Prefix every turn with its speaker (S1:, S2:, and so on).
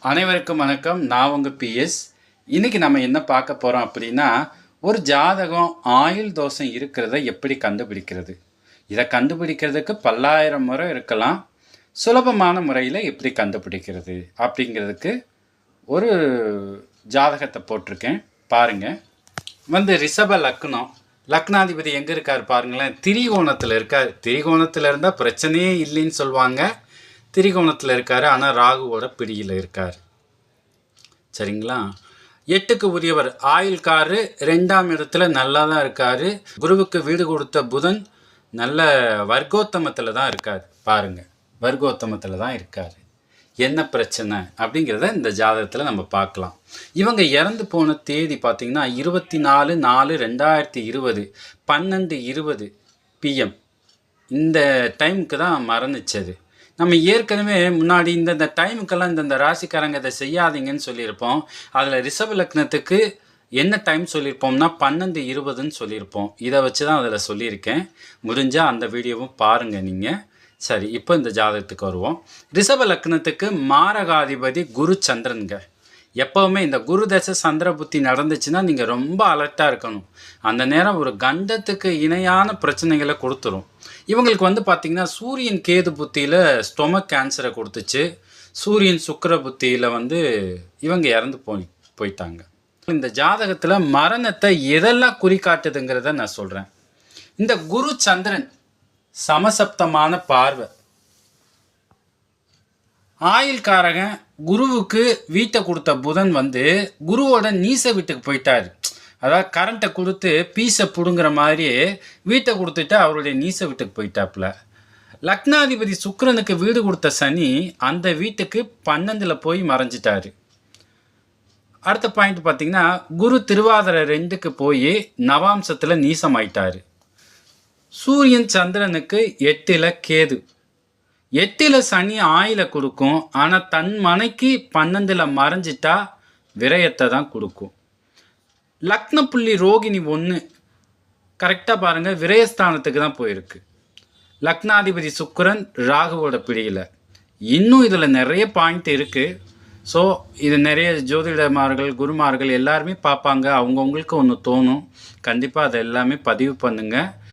S1: அனைவருக்கும் வணக்கம். நான் உங்கள் பிஎஸ். இன்றைக்கி நம்ம என்ன பார்க்க போகிறோம் அப்படின்னா, ஒரு ஜாதகம் ஆயுள் தோஷம் இருக்கிறத எப்படி கண்டுபிடிக்கிறது. இதை கண்டுபிடிக்கிறதுக்கு பல்லாயிரம் முறை இருக்கலாம். சுலபமான முறையில் எப்படி கண்டுபிடிக்கிறது அப்படிங்கிறதுக்கு ஒரு ஜாதகத்தை போட்டிருக்கேன் பாருங்கள். ரிஷப லக்னம், லக்னாதிபதி எங்கே இருக்கார் பாருங்களேன். திரிகோணத்தில் இருக்கார். திரிகோணத்தில் இருந்தால் பிரச்சனையே இல்லைன்னு சொல்லுவாங்க. திரிகோணத்தில் இருக்கார், ஆனால் ராகுவோட பிடியில் இருக்கார். சரிங்களா? 8க்கு உரியவர் ஆயுள்காரு, 2ஆம் இடத்துல நல்லா தான் இருக்கார். குருவுக்கு வீடு கொடுத்த புதன் நல்ல வர்க்கோத்தமத்தில் தான் இருக்கார். பாருங்கள், வர்க்கோத்தமத்தில் தான் இருக்கார். என்ன பிரச்சனை அப்படிங்கிறத இந்த ஜாதகத்தில் நம்ம பார்க்கலாம். இவங்க இறந்து போன தேதி பார்த்திங்கன்னா 24/4/2020 12:20 PM. இந்த டைமுக்கு தான் மரணிச்சது. நம்ம ஏற்கனவே முன்னாடி இந்த டைமுக்கெல்லாம் இந்த ராசிக்காரங்க இதை செய்யாதீங்கன்னு சொல்லியிருப்போம். அதில் ரிஷப லக்னத்துக்கு என்ன டைம் சொல்லியிருப்போம்னா 12:20ன்னு சொல்லியிருப்போம். இதை வச்சு தான் அதில் சொல்லியிருக்கேன். முடிஞ்சால் அந்த வீடியோவும் பாருங்கள் நீங்கள். சரி, இப்போ இந்த ஜாதகத்துக்கு வருவோம். ரிஷப லக்னத்துக்கு மாரகாதிபதி குரு சந்திரனுங்க. எப்போவுமே இந்த குரு தசை சந்திர புத்தி நடந்துச்சுன்னா நீங்கள் ரொம்ப அலர்ட்டாக இருக்கணும். அந்த நேரம் ஒரு கண்டத்துக்கு இணையான பிரச்சனைகளை கொடுத்துரும். இவங்களுக்கு பார்த்திங்கன்னா சூரியன் கேது புத்தியில் ஸ்டொமக் கேன்சரை கொடுத்துச்சு. சூரியன் சுக்கிர புத்தியில் இவங்க இறந்து போயிட்டாங்க. இந்த ஜாதகத்தில் மரணத்தை எதெல்லாம் குறிக்காட்டுதுங்கிறத நான் சொல்கிறேன். இந்த குரு சந்திரன் சமசப்தமான பார்வை. ஆயுள்காரகன் குருவுக்கு வீட்டை கொடுத்த புதன் குருவோட நீச வீட்டுக்கு போயிட்டார். அதாவது கரண்ட்டை கொடுத்து பீஸை பிடுங்குற மாதிரியே வீட்டை கொடுத்துட்டு அவருடைய நீச வீட்டுக்கு போயிட்டாப்புல. லக்னாதிபதி சுக்கிரனுக்கு வீடு கொடுத்த சனி அந்த வீட்டுக்கு 12ல் போய் மறைஞ்சிட்டாரு. அடுத்த பாயிண்ட் பார்த்திங்கன்னா, குரு திருவாதிரை 2க்கு போய் நவாம்சத்தில் நீசமாயிட்டார். சூரியன் சந்திரனுக்கு 8ல் கேது. 8ல் சனி ஆயில கொடுக்கும், ஆனால் தன் மனைக்கு 12ல் மறைஞ்சிட்டா விரயத்தை தான் கொடுக்கும். லக்ன புள்ளி ரோகிணி 1 கரெக்டாக பாருங்கள், விரயஸ்தானத்துக்கு தான் போயிருக்கு. லக்னாதிபதி சுக்கிரன் ராகுவோட பிடியில். இன்னும் இதில் நிறைய பாயிண்ட் இருக்குது. ஸோ இது நிறைய ஜோதிடமார்கள் குருமார்கள் எல்லாருமே பார்ப்பாங்க. அவங்கவுங்களுக்கு ஒன்று தோணும். கண்டிப்பாக அதை எல்லாமே பதிவு பண்ணுங்கள்.